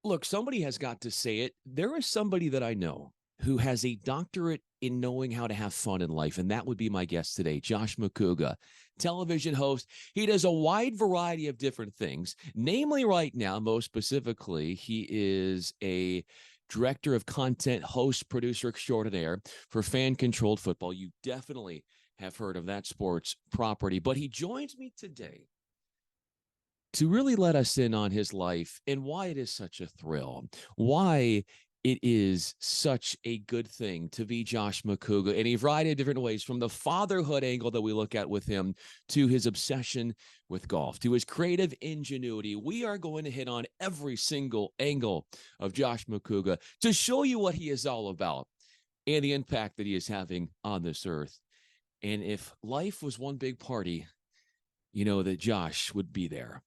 Look, somebody has got to say it. There is somebody that I know who has a doctorate in knowing how to have fun in life, and that would be my guest today, Josh Macuga, television host. He does a wide variety of different things, namely right now, most specifically, he is a director of content, host, producer extraordinaire for fan-controlled football. You definitely have heard of that sports property, but he joins me today to really let us in on his life and why it is such a thrill, why it is such a good thing to be Josh Macuga in a variety of different ways, from the fatherhood angle that we look at with him to his obsession with golf, to his creative ingenuity. We are going to hit on every single angle of Josh Macuga to show you what he is all about and the impact that he is having on this earth. And if life was one big party, you know that Josh would be there.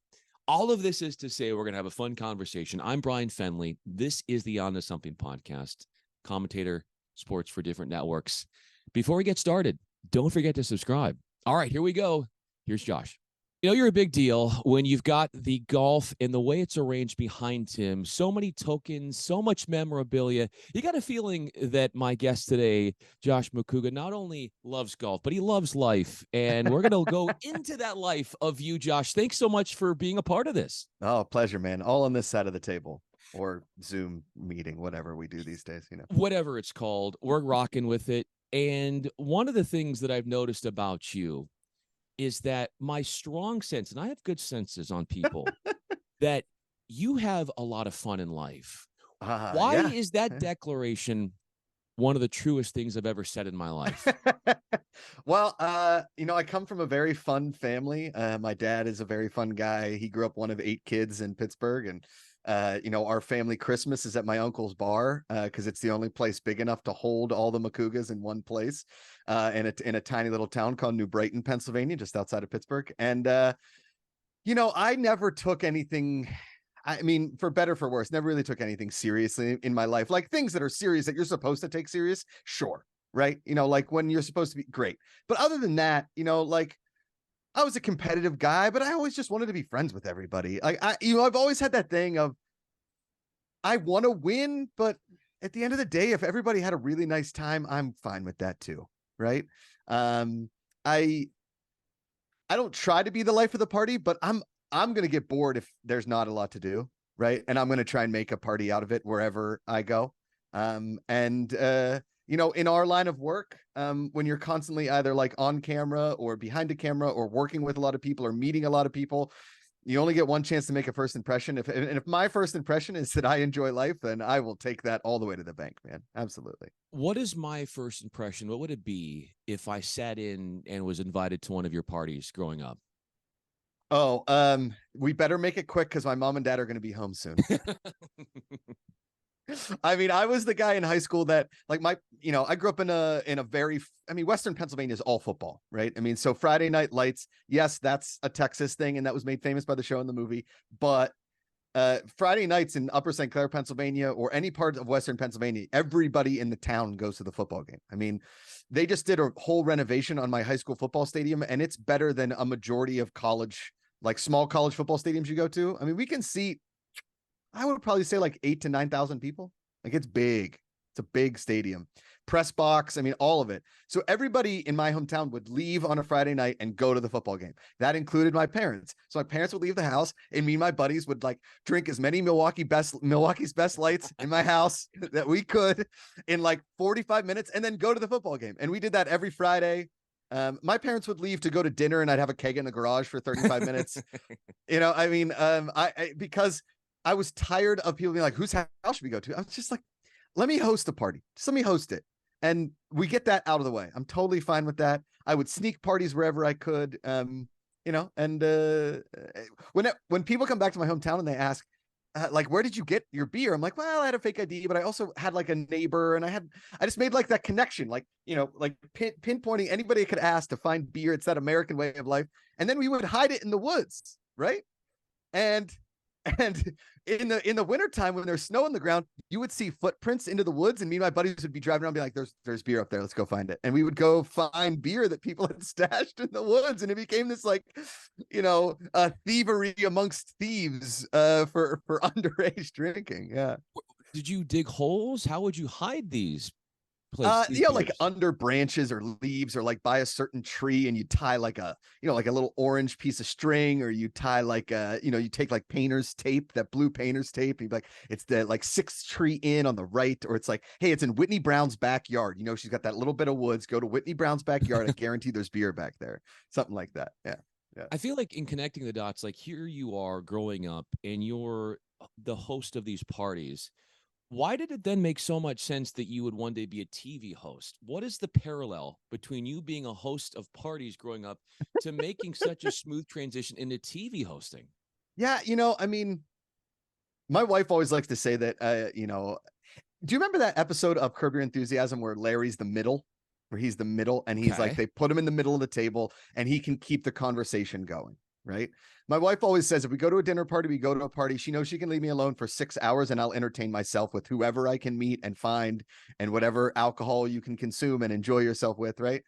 All of this is to say we're going to have a fun conversation. I'm Bryan Fenley. This is the On to Something podcast, commentator, sports for different networks. Before we get started, don't forget to subscribe. All right, here we go. Here's Josh. You know, you're a big deal when you've got the golf and the way it's arranged behind him. So many tokens, so much memorabilia. You got a feeling that my guest today, Josh Macuga, not only loves golf, but he loves life. And we're going to go into that life of you, Josh. Thanks so much for being a part of this. Oh, pleasure, man. All on this side of the table or Zoom meeting, whatever we do these days, Whatever it's called, we're rocking with it. And one of the things that I've noticed about you is that my strong sense, and I have good senses on people, that you have a lot of fun in life. Why Yeah. is that declaration one of the truest things I've ever said in my life? Well, I come from a very fun family. My dad is a very fun guy. He grew up one of 8 kids in Pittsburgh, and our family Christmas is at my uncle's bar because it's the only place big enough to hold all the Macugas in one place, in a tiny little town called New Brighton, Pennsylvania, just outside of Pittsburgh. And I never took anything. I mean, for better, for worse, never really took anything seriously in my life. Like things that are serious that you're supposed to take serious, sure, right? Like when you're supposed to be great. But other than that, like I was a competitive guy, but I always just wanted to be friends with everybody. I've always had that thing of I want to win, but at the end of the day, if everybody had a really nice time, I'm fine with that too, right? I I don't try to be the life of the party, but I'm going to get bored if there's not a lot to do, right? And I'm going to try and make a party out of it wherever I go. In our line of work, when you're constantly either like on camera or behind a camera or working with a lot of people or meeting a lot of people, you only get one chance to make a first impression. If my first impression is that I enjoy life, then I will take that all the way to the bank, man. Absolutely. What is my first impression? What would it be if I sat in and was invited to one of your parties growing up? Oh, we better make it quick because my mom and dad are going to be home soon. I mean, I was the guy in high school that like I grew up in a very, Western Pennsylvania is all football, right? I mean, so Friday Night Lights, yes, that's a Texas thing. And that was made famous by the show and the movie, but Friday nights in Upper St. Clair, Pennsylvania, or any part of Western Pennsylvania, everybody in the town goes to the football game. I mean, they just did a whole renovation on my high school football stadium, and it's better than a majority of like small college football stadiums you go to. I mean, we can seat, I would probably say like 8,000 to 9,000 people. Like it's big. It's a big stadium. Press box. I mean, all of it. So everybody in my hometown would leave on a Friday night and go to the football game. That included my parents. So my parents would leave the house, and me and my buddies would like drink as many Milwaukee's best lights in my house that we could in like 45 minutes and then go to the football game. And we did that every Friday. My parents would leave to go to dinner, and I'd have a keg in the garage for 35 minutes. Because I was tired of people being like, whose house should we go to? I was just like, let me host a party. Just let me host it. And we get that out of the way. I'm totally fine with that. I would sneak parties wherever I could. When people come back to my hometown and they ask, like, where did you get your beer? I'm like, well, I had a fake ID, but I also had like a neighbor, and I just made like that connection, like, like pinpointing anybody I could ask to find beer. It's that American way of life. And then we would hide it in the woods. Right. And And in the wintertime, when there's snow on the ground, you would see footprints into the woods, and me and my buddies would be driving around and be like, there's beer up there, let's go find it. And we would go find beer that people had stashed in the woods, and it became this like, thievery amongst thieves for underage drinking. Yeah. Did you dig holes? How would you hide these places? Like under branches or leaves, or like by a certain tree, and you tie like a little orange piece of string, or you tie like you take like painter's tape, that blue painter's tape, and you'd be like, it's the like sixth tree in on the right, or it's like, hey, it's in Whitney Brown's backyard. She's got that little bit of woods. Go to Whitney Brown's backyard. I guarantee there's beer back there. Something like that. Yeah. Yeah. I feel like in connecting the dots, like here you are growing up and you're the host of these parties. Why did it then make so much sense that you would one day be a TV host? What is the parallel between you being a host of parties growing up to making such a smooth transition into TV hosting? Yeah, I mean, my wife always likes to say that, do you remember that episode of Curb Your Enthusiasm where Larry's the middle, where he's the middle, and he's like, they put him in the middle of the table and he can keep the conversation going, right? My wife always says, if we go to a dinner party, we go to a party, she knows she can leave me alone for 6 hours and I'll entertain myself with whoever I can meet and find, and whatever alcohol you can consume and enjoy yourself with, right?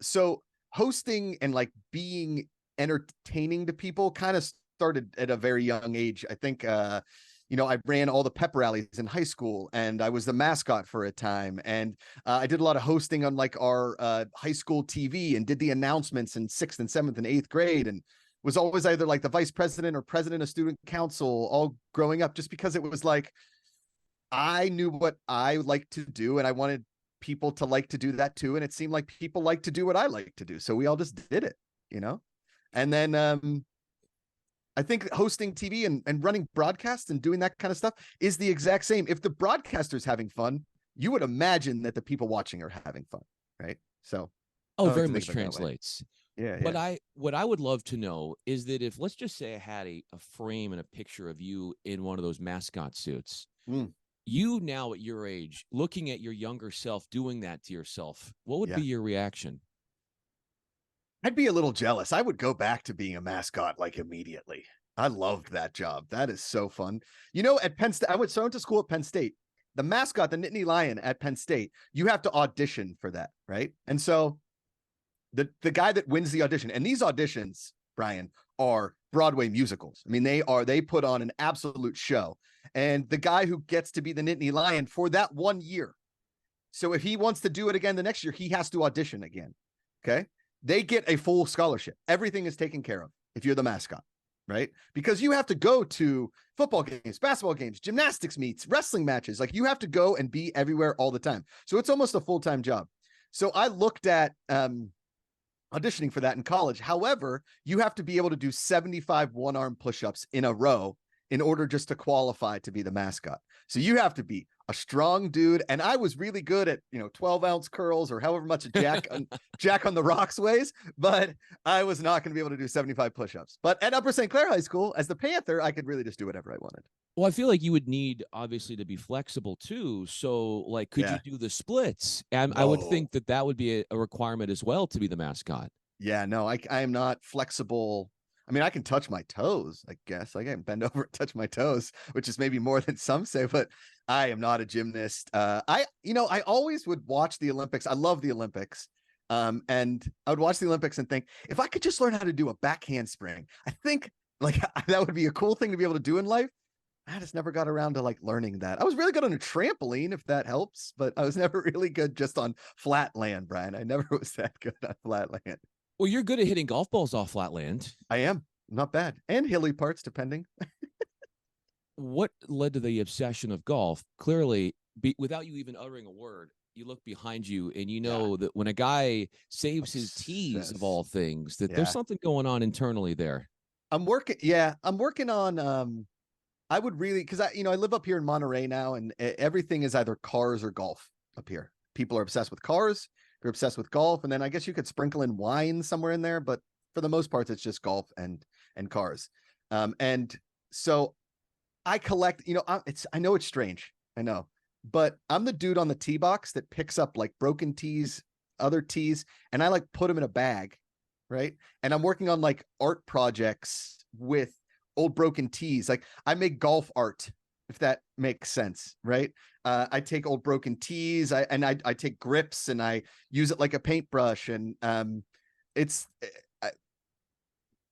So hosting and like being entertaining to people kind of started at a very young age. I think, I ran all the pep rallies in high school, and I was the mascot for a time. And I did a lot of hosting on like our high school TV, and did the announcements in 6th and 7th and 8th grade, and was always either like the vice president or president of student council all growing up, just because it was like, I knew what I liked to do and I wanted people to like to do that too. And it seemed like people like to do what I like to do. So we all just did it, And then I think hosting TV and running broadcasts and doing that kind of stuff is the exact same. If the broadcaster's having fun, you would imagine that the people watching are having fun, right? So, very much translates. Yeah. What I would love to know is that if, let's just say I had a frame and a picture of you in one of those mascot suits, you now at your age, looking at your younger self doing that to yourself, what would be your reaction? I'd be a little jealous. I would go back to being a mascot like immediately. I loved that job. That is so fun. At Penn State, I went to school at Penn State. The mascot, the Nittany Lion at Penn State, you have to audition for that, right? And so the guy that wins the audition, and these auditions, Bryan, are Broadway musicals. I mean, they put on an absolute show. And the guy who gets to be the Nittany Lion for that 1 year. So if he wants to do it again the next year, he has to audition again. Okay. They get a full scholarship. Everything is taken care of if you're the mascot, right? Because you have to go to football games, basketball games, gymnastics meets, wrestling matches. Like, you have to go and be everywhere all the time. So it's almost a full-time job. So I looked at auditioning for that in college. However, you have to be able to do 75 one-arm push-ups in a row in order just to qualify to be the mascot. So you have to be a strong dude. And I was really good at, 12-ounce curls or however much a Jack on the Rocks weighs, but I was not going to be able to do 75 push-ups. But at Upper St. Clair High School, as the Panther, I could really just do whatever I wanted. Well, I feel like you would need, obviously, to be flexible too. So, like, could you do the splits? And I would think that would be a requirement as well to be the mascot. Yeah, no, I am not flexible. I mean, I can touch my toes, I guess. I can bend over and touch my toes, which is maybe more than some say, but I am not a gymnast. I always would watch the Olympics. I love the Olympics. And I would watch the Olympics and think, if I could just learn how to do a back handspring, I think like that would be a cool thing to be able to do in life. I just never got around to like learning that. I was really good on a trampoline, if that helps, but I was never really good just on flat land, Bryan. I never was that good on flat land. Well, you're good at hitting golf balls off flat land. I am. Not bad. And hilly parts, depending. What led to the obsession of golf? Clearly, without you even uttering a word, you look behind you and you know that when a guy saves his tees of all things, that there's something going on internally there. I'm working on, I would really, because I live up here in Monterey now, and everything is either cars or golf up here. People are obsessed with cars. They're obsessed with golf. And then I guess you could sprinkle in wine somewhere in there, but for the most part, it's just golf and cars. And so I collect, I know it's strange. I know, but I'm the dude on the tee box that picks up like broken tees, other tees, and I like put them in a bag. Right. And I'm working on like art projects with old broken tees. Like I make golf art, if that makes sense, right? I take old broken tees, I take grips and I use it like a paintbrush, and it's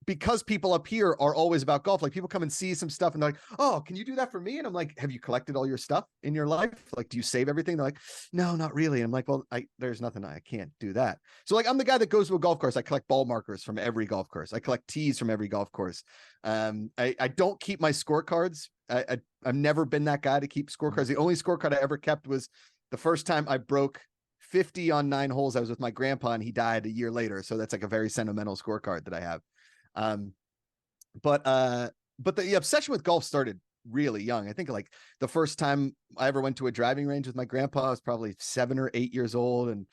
because people up here are always about golf. Like people come and see some stuff and they're like, oh, can you do that for me? And I'm like, have you collected all your stuff in your life? Like, do you save everything? They're like, no, not really. And I'm like, well, there's nothing, I can't do that. So like, I'm the guy that goes to a golf course. I collect ball markers from every golf course. I collect tees from every golf course. I don't keep my scorecards. I've never been that guy to keep scorecards. The only scorecard I ever kept was the first time I broke 50 on 9 holes. I was with my grandpa and he died a year later. So that's like a very sentimental scorecard that I have. But the obsession with golf started really young. I think like the first time I ever went to a driving range with my grandpa, I was probably 7 or 8 years old, and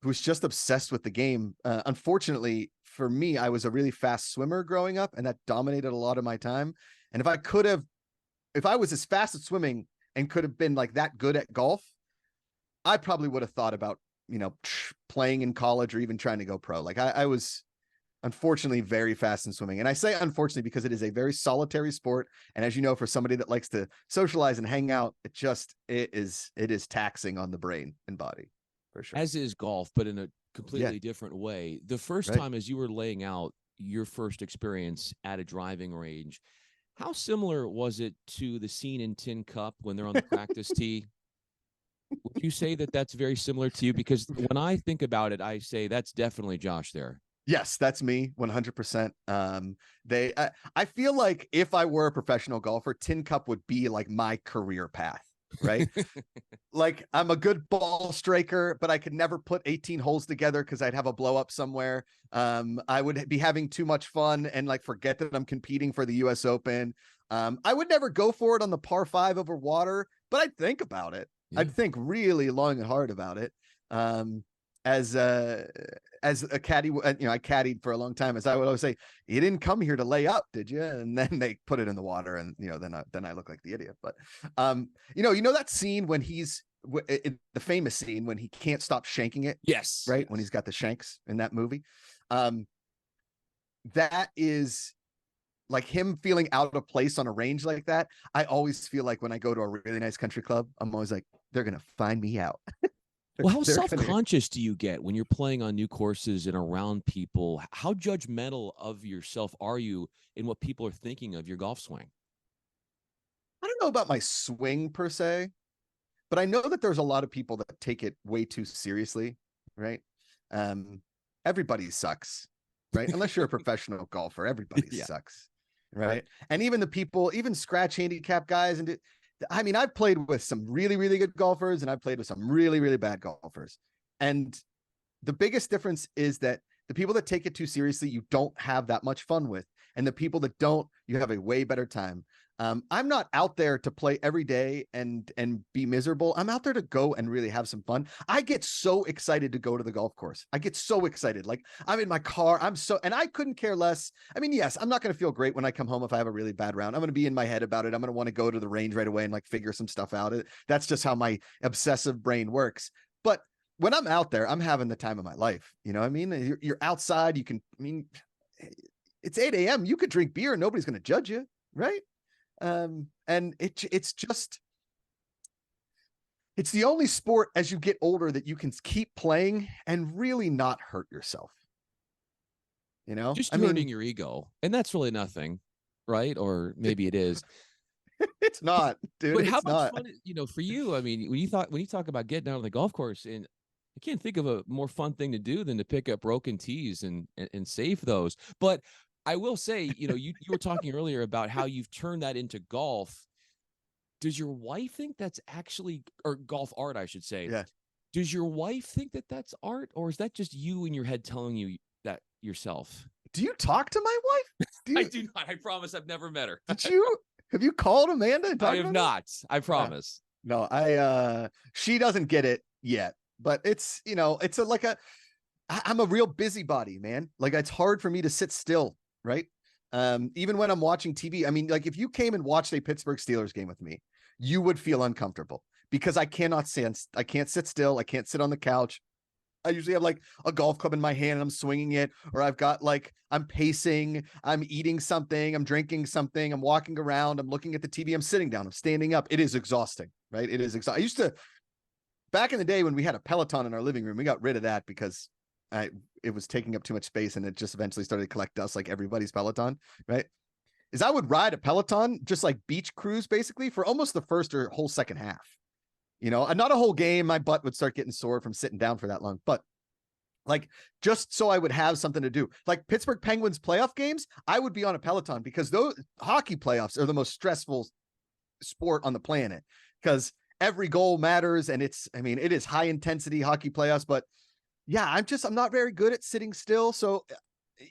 was just obsessed with the game. Unfortunately for me, I was a really fast swimmer growing up, and that dominated a lot of my time. And if I was as fast at swimming and could have been like that good at golf, I probably would have thought about, playing in college or even trying to go pro. Like I was unfortunately very fast in swimming. And I say unfortunately because it is a very solitary sport. And as you know, for somebody that likes to socialize and hang out, it is taxing on the brain and body for sure. As is golf, but in a completely different way. The first time, as you were laying out your first experience at a driving range, how similar was it to the scene in Tin Cup when they're on the practice tee? Would you say that that's very similar to you? Because when I think about it, I say that's definitely Josh there. Yes, that's me 100%. I feel like if I were a professional golfer, Tin Cup would be like my career path, right? Like I'm a good ball striker, but I could never put 18 holes together because I'd have a blow up somewhere. I would be having too much fun and like forget that I'm competing for the US Open. I would never go for it on the par 5 over water, but I'd think about it. Yeah. I'd think really long and hard about it. As a caddy, I caddied for a long time. As I would always say, you didn't come here to lay up, did you? And then they put it in the water, and then I look like the idiot. But that scene when he's the famous scene when he can't stop shanking it. Yes, right. Yes. When he's got the shanks in that movie, that is like him feeling out of place on a range like that. I always feel like when I go to a really nice country club, I'm always like, they're gonna find me out. Well, how self-conscious do you get when you're playing on new courses and around people? How judgmental of yourself are you in what people are thinking of your golf swing? I don't know about my swing per se, but I know that there's a lot of people that take it way too seriously, right? Everybody sucks, right? Unless you're a professional golfer, everybody sucks, right? And even the people, even scratch handicap guys, and I've played with some really, really good golfers and I've played with some really, really bad golfers. And the biggest difference is that the people that take it too seriously, you don't have that much fun with. And the people that don't, you have a way better time. I'm not out there to play every day and be miserable. I'm out there to go and really have some fun. I get so excited to go to the golf course. I get so excited. Like I'm in my car. And I couldn't care less. I mean, yes, I'm not going to feel great when I come home if I have a really bad round. I'm going to be in my head about it. I'm going to want to go to the range right away and like figure some stuff out. That's just how my obsessive brain works. But when I'm out there, I'm having the time of my life. You know what I mean? You're outside. It's 8 a.m. You could drink beer and nobody's going to judge you, right? And it's the only sport as you get older that you can keep playing and really not hurt yourself. Just hurting your ego. And that's really nothing, right? Or maybe it is. It's not, dude. But how much fun, for you, I mean, when you talk about getting out on the golf course, and I can't think of a more fun thing to do than to pick up broken tees and save those. But I will say, you were talking earlier about how you've turned that into golf. Does your wife think that's actually, or golf art, I should say? Yeah. Does your wife think that that's art, or is that just you in your head telling you that yourself? Do you talk to my wife? I do not. I promise I've never met her. Have you called Amanda and talked I have not. I promise. No, she doesn't get it yet, but it's, I'm a real busybody, man. Like it's hard for me to sit still. Right. Even when I'm watching TV, I mean, like if you came and watched a Pittsburgh Steelers game with me, you would feel uncomfortable because I can't sit still. I can't sit on the couch. I usually have like a golf club in my hand and I'm swinging it, or I've got like, I'm pacing, I'm eating something, I'm drinking something, I'm walking around, I'm looking at the TV, I'm sitting down, I'm standing up. It is exhausting, right? It is exhausting. I used to, back in the day when we had a Peloton in our living room, we got rid of that because it was taking up too much space and it just eventually started to collect dust like everybody's Peloton, right? Is I would ride a Peloton, just like beach cruise basically, for almost the first or whole second half. Not a whole game. My butt would start getting sore from sitting down for that long, but like just so I would have something to do. Like Pittsburgh Penguins playoff games, I would be on a Peloton because those hockey playoffs are the most stressful sport on the planet because every goal matters. And it is high intensity hockey playoffs, but yeah, I'm not very good at sitting still. So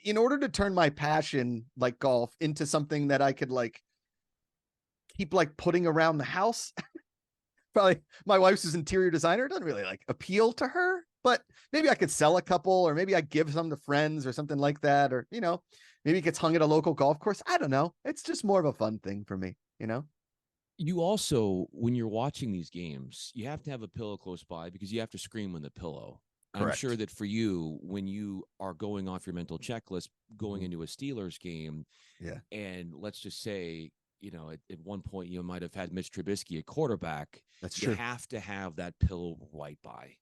in order to turn my passion like golf into something that I could like keep like putting around the house, probably my wife's is interior designer. It doesn't really like appeal to her, but maybe I could sell a couple, or maybe I give some to friends or something like that. Or, maybe it gets hung at a local golf course. I don't know. It's just more of a fun thing for me, You also, when you're watching these games, you have to have a pillow close by because you have to scream on the pillow. Correct. I'm sure that for you, when you are going off your mental checklist, going into a Steelers game, yeah, and let's just say, at one point you might have had Mitch Trubisky at quarterback. That's true. You have to have that pillow right by.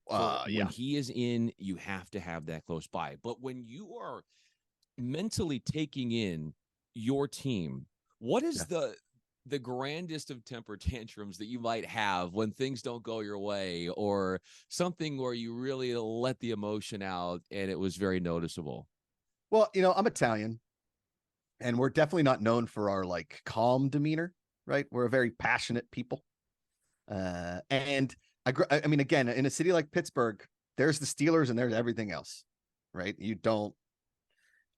Yeah. When he is in, you have to have that close by. But when you are mentally taking in your team, what is the grandest of temper tantrums that you might have when things don't go your way, or something where you really let the emotion out and it was very noticeable? Well, I'm Italian, and we're definitely not known for our like calm demeanor, right? We're a very passionate people. And I mean, again, in a city like Pittsburgh, there's the Steelers and there's everything else, right?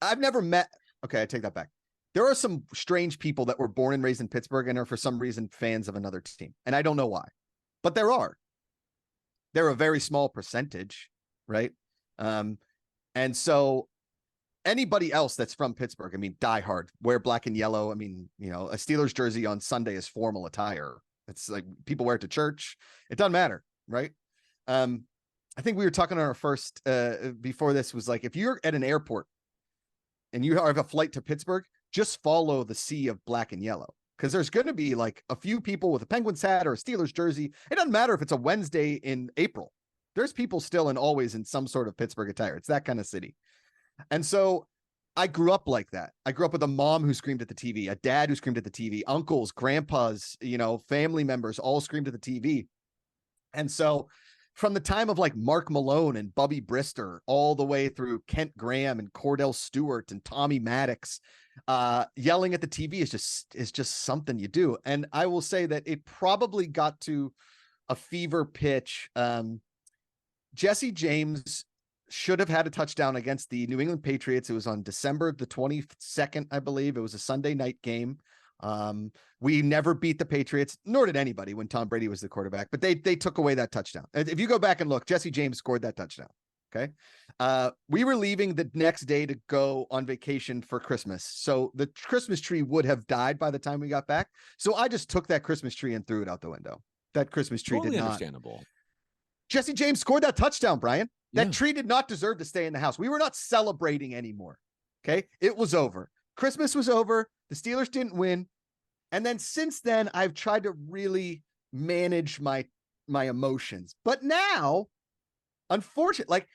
I've never met, okay, I take that back. There are some strange people that were born and raised in Pittsburgh and are for some reason fans of another team. And I don't know why, but there are. They're a very small percentage, right? And so anybody else that's from Pittsburgh, I mean, die hard, wear black and yellow. I mean, a Steelers jersey on Sunday is formal attire. It's like people wear it to church. It doesn't matter, right? I think we were talking on our first before this was like, if you're at an airport and you have a flight to Pittsburgh, just follow the sea of black and yellow, because there's going to be like a few people with a Penguins hat or a Steelers jersey. It doesn't matter if it's a Wednesday in April. There's people still and always in some sort of Pittsburgh attire. It's that kind of city. And so I grew up like that. I grew up with a mom who screamed at the TV, a dad who screamed at the TV, uncles, grandpas, family members all screamed at the TV. And so from the time of like Mark Malone and Bubby Brister all the way through Kent Graham and Cordell Stewart and Tommy Maddox, yelling at the TV is just something you do. And I will say that it probably got to a fever pitch. Jesse James should have had a touchdown against the New England Patriots. It was on December the 22nd, I believe. It was a Sunday night game. We never beat the Patriots, nor did anybody when Tom Brady was the quarterback, but they took away that touchdown. If you go back and look, Jesse James scored that touchdown. Okay. We were leaving the next day to go on vacation for Christmas. So the Christmas tree would have died by the time we got back. So I just took that Christmas tree and threw it out the window. That Christmas tree Totally did not. Understandable. Jesse James scored that touchdown, Brian. That tree did not deserve to stay in the house. We were not celebrating anymore. Okay. It was over. Christmas was over. The Steelers didn't win. And then since then, I've tried to really manage my emotions. But now, unfortunately, like,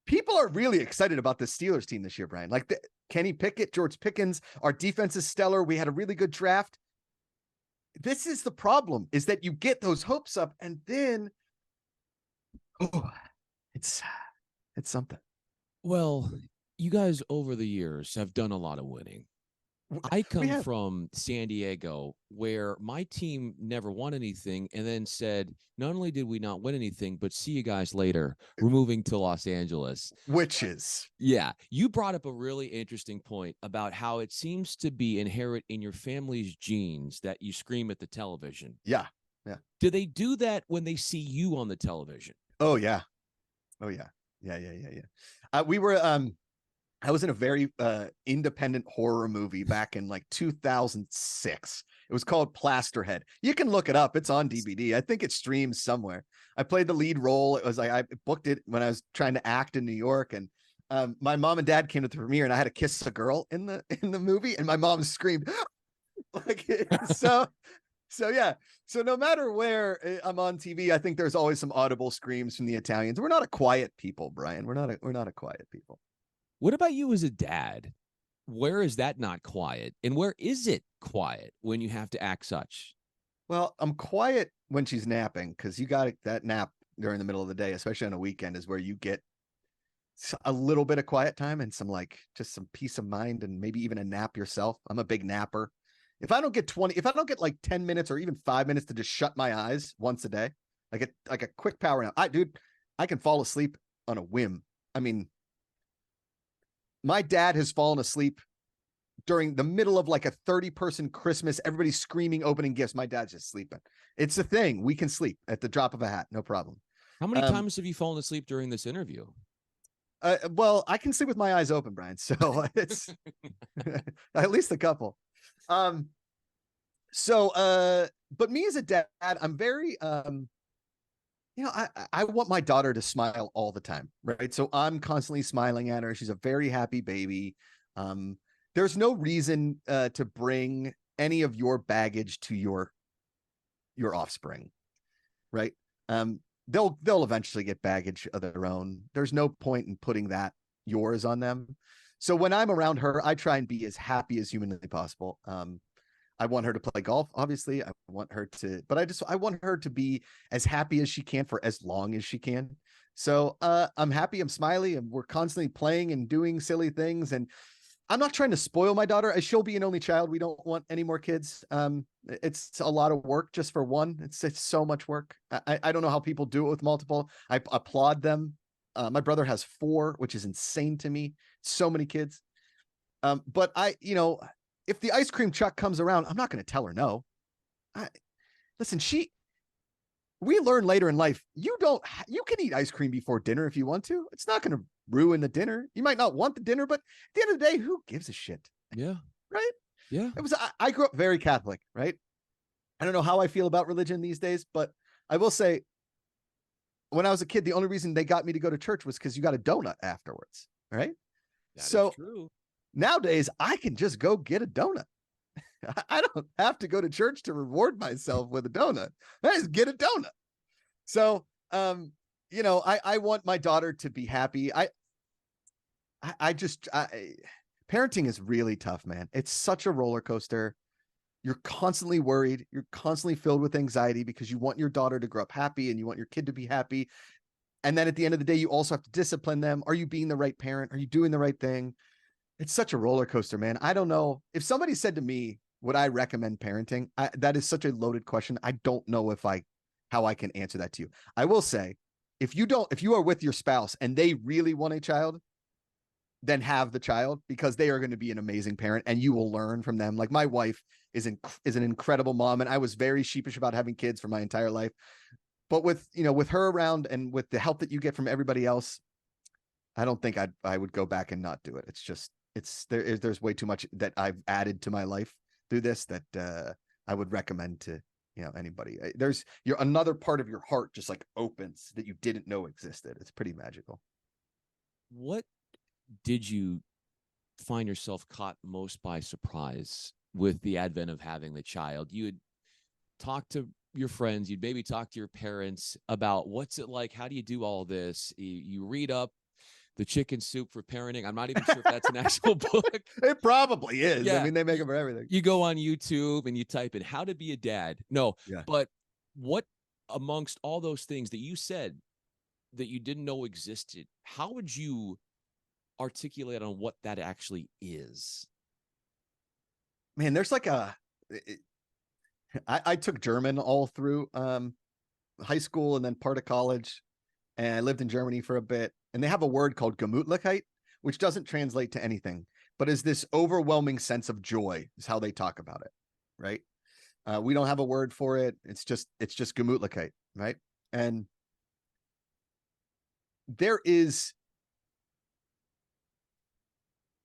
people are really excited about the Steelers team this year, Brian. Like Kenny Pickett, George Pickens, our defense is stellar. We had a really good draft. This is the problem, is that you get those hopes up and then, it's something. Well, you guys over the years have done a lot of winning. I come from San Diego, where my team never won anything, and then said, not only did we not win anything, but see you guys later. We're moving to Los Angeles. Witches. Yeah. You brought up a really interesting point about how it seems to be inherent in your family's genes that you scream at the television. Yeah. Yeah. Do they do that when they see you on the television? Oh, yeah. Oh, yeah. Yeah. We were, I was in a very independent horror movie back in like 2006. It was called Plasterhead. You can look it up. It's on DVD. I think it streams somewhere. I played the lead role. It was like I booked it when I was trying to act in New York, and my mom and dad came to the premiere, and I had to kiss a girl in the movie, and my mom screamed like so yeah. So no matter where I'm on TV, I think there's always some audible screams from the Italians. We're not a quiet people, Brian. We're not a quiet people. What about you as a dad? Where is that not quiet? And where is it quiet when you have to act such? Well, I'm quiet when she's napping because you got that nap during the middle of the day, especially on a weekend, is where you get a little bit of quiet time and some like just some peace of mind and maybe even a nap yourself. I'm a big napper. If I don't get like 10 minutes or even 5 minutes to just shut my eyes once a day, like a quick power nap, I can fall asleep on a whim. I mean, my dad has fallen asleep during the middle of like a 30-person Christmas, everybody's screaming, opening gifts. My dad's just sleeping. It's a thing. We can sleep at the drop of a hat. No problem. How many times have you fallen asleep during this interview? Well, I can sleep with my eyes open, Brian. So it's at least a couple. But me as a dad, I'm very, I want my daughter to smile all the time, right? So I'm constantly smiling at her. She's a very happy baby. There's no reason to bring any of your baggage to your offspring, right? They'll eventually get baggage of their own. There's no point in putting that yours on them. So when I'm around her, I try and be as happy as humanly possible. I want her to play golf, obviously. I want her to, but I want her to be as happy as she can for as long as she can. So I'm happy, I'm smiley, and we're constantly playing and doing silly things. And I'm not trying to spoil my daughter. She'll be an only child. We don't want any more kids. It's a lot of work just for one. It's so much work. I don't know how people do it with multiple. I applaud them. My brother has 4, which is insane to me. So many kids. But if the ice cream truck comes around, I'm not going to tell her no. Listen, we learn later in life, you can eat ice cream before dinner if you want to. It's not going to ruin the dinner. You might not want the dinner, but at the end of the day, who gives a shit? Yeah. Right? Yeah. I grew up very Catholic, right? I don't know how I feel about religion these days, but I will say when I was a kid, the only reason they got me to go to church was because you got a donut afterwards, right? That so is true. Nowadays, I can just go get a donut. I don't have to go to church to reward myself with a donut. I just get a donut. So, I want my daughter to be happy. Parenting is really tough, man. It's such a roller coaster. You're constantly worried. You're constantly filled with anxiety because you want your daughter to grow up happy and you want your kid to be happy. And then at the end of the day, you also have to discipline them. Are you being the right parent? Are you doing the right thing? It's such a roller coaster, man. I don't know. If somebody said to me, would I recommend parenting? That is such a loaded question. I don't know how I can answer that to you. I will say, if you are with your spouse and they really want a child, then have the child because they are going to be an amazing parent and you will learn from them. Like my wife is an incredible mom, and I was very sheepish about having kids for my entire life. But with her around and with the help that you get from everybody else, I don't think I would go back and not do it. There's way too much that I've added to my life through this that I would recommend to anybody. You're another part of your heart just like opens that you didn't know existed. It's pretty magical. What did you find yourself caught most by surprise with the advent of having the child? You had talked to your friends, you'd maybe talk to your parents about what's it like, how do you do all this? You read up The Chicken Soup for Parenting. I'm not even sure if that's an actual book. It probably is. Yeah. I mean, they make them for everything. You go on YouTube and you type in how to be a dad. No, yeah. But what amongst all those things that you said that you didn't know existed, how would you articulate on what that actually is? Man, there's like I took German all through high school and then part of college, and I lived in Germany for a bit, and they have a word called Gemütlichkeit, which doesn't translate to anything, but is this overwhelming sense of joy is how they talk about it, right? We don't have a word for it. It's just Gemütlichkeit, right? And there is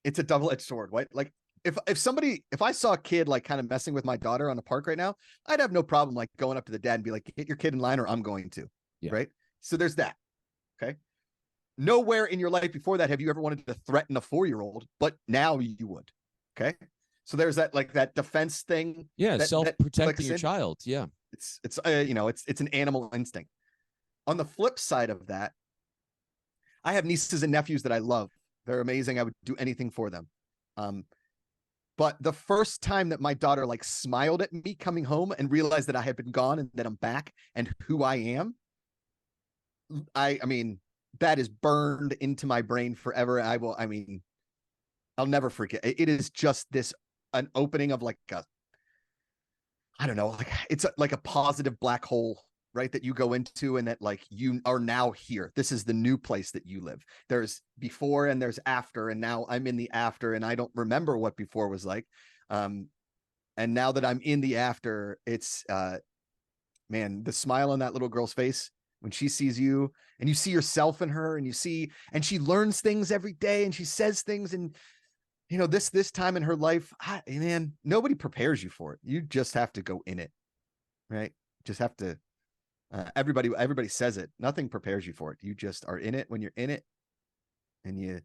it's a double-edged sword, right? Like if I saw a kid like kind of messing with my daughter on the park right now, I'd have no problem like going up to the dad and be like, get your kid in line or I'm going to. Yeah. Right. So there's that. Okay. Nowhere in your life before that have you ever wanted to threaten a 4-year-old, but now you would. Okay. So there's that like that defense thing. Yeah. That Self-protecting your child. Yeah. It's it's an animal instinct. On the flip side of that, I have nieces and nephews that I love. They're amazing. I would do anything for them. But the first time that my daughter like smiled at me coming home and realized that I had been gone and that I'm back and who I am, I mean, that is burned into my brain forever. I'll never forget. It is just an opening of like I don't know, like it's like a positive black hole, right? That you go into and that like you are now here. This is the new place that you live. There's before and there's after, and now I'm in the after, and I don't remember what before was like. And now that I'm in the after, it's man, the smile on that little girl's face when she sees you and you see yourself in her and and she learns things every day and she says things, and this time in her life, man, nobody prepares you for it. You just have to go in it, right? Just have to. Everybody says it. Nothing prepares you for it. You just are in it when you're in it, and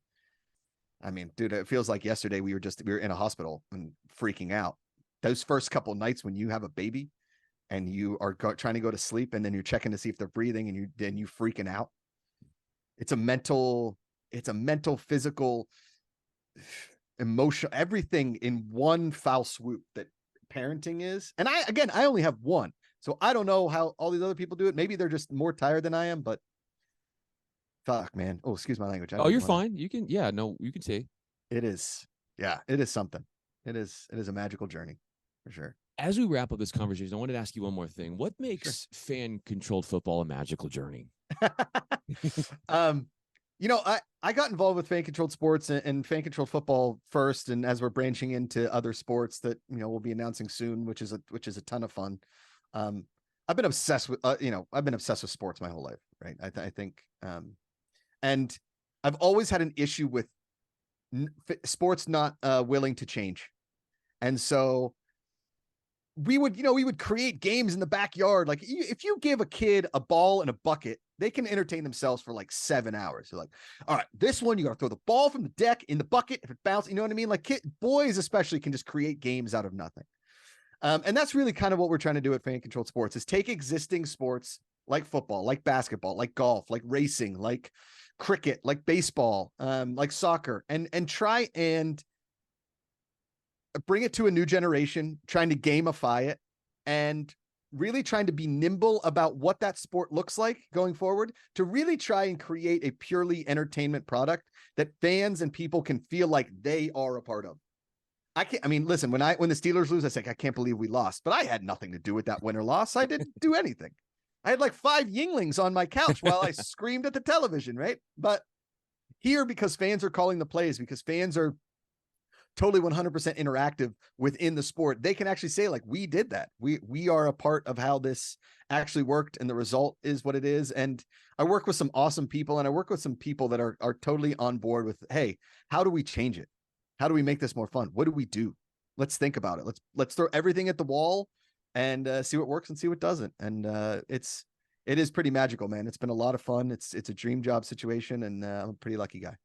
I mean, dude, it feels like yesterday we were in a hospital and freaking out. Those first couple nights when you have a baby and you are trying to go to sleep, and then you're checking to see if they're breathing, and you freaking out. It's a mental, physical, emotional, everything in one foul swoop that parenting is. And I only have one, so I don't know how all these other people do it. Maybe they're just more tired than I am, but fuck, man. Oh, excuse my language. Oh, you're fine. You can, yeah, no, you can say. It is. Yeah, it is something. It is a magical journey for sure. As we wrap up this conversation, I wanted to ask you one more thing. What makes fan-controlled football a magical journey? I got involved with fan-controlled sports and fan-controlled football first, and as we're branching into other sports that we'll be announcing soon, which is a ton of fun. I've been obsessed with sports my whole life, right? I think, and I've always had an issue with sports not willing to change, and so we would create games in the backyard. Like if you give a kid a ball and a bucket, they can entertain themselves for like 7 hours. They're like, all right, this one, you got to throw the ball from the deck in the bucket. If it bounces, you know what I mean? Like boys especially can just create games out of nothing. And that's really kind of what we're trying to do at Fan Controlled Sports, is take existing sports like football, like basketball, like golf, like racing, like cricket, like baseball, like soccer, and try and bring it to a new generation, trying to gamify it and really trying to be nimble about what that sport looks like going forward, to really try and create a purely entertainment product that fans and people can feel like they are a part of. Listen, when the Steelers lose, I say, I can't believe we lost, but I had nothing to do with that win or loss. I didn't do anything. I had like 5 Yinglings on my couch while I screamed at the television, right? But here, because fans are calling the plays, because fans are totally 100% interactive within the sport, they can actually say like, we did that. We are a part of how this actually worked, and the result is what it is. And I work with some awesome people, and I work with some people that are totally on board with, hey, how do we change it? How do we make this more fun? What do we do? Let's think about it. Let's throw everything at the wall and see what works and see what doesn't. And it is pretty magical, man. It's been a lot of fun. It's a dream job situation, and I'm a pretty lucky guy.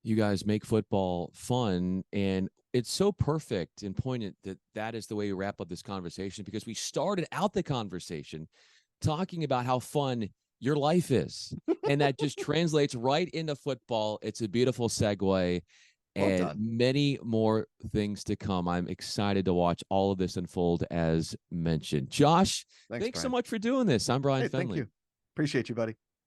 You guys make football fun, and it's so perfect and poignant that is the way we wrap up this conversation, because we started out the conversation talking about how fun your life is, and that just translates right into football. It's a beautiful segue. And many more things to come. I'm excited to watch all of this unfold as mentioned. Josh, thanks so much for doing this. I'm Bryan Fenley. Thank you. Appreciate you, buddy.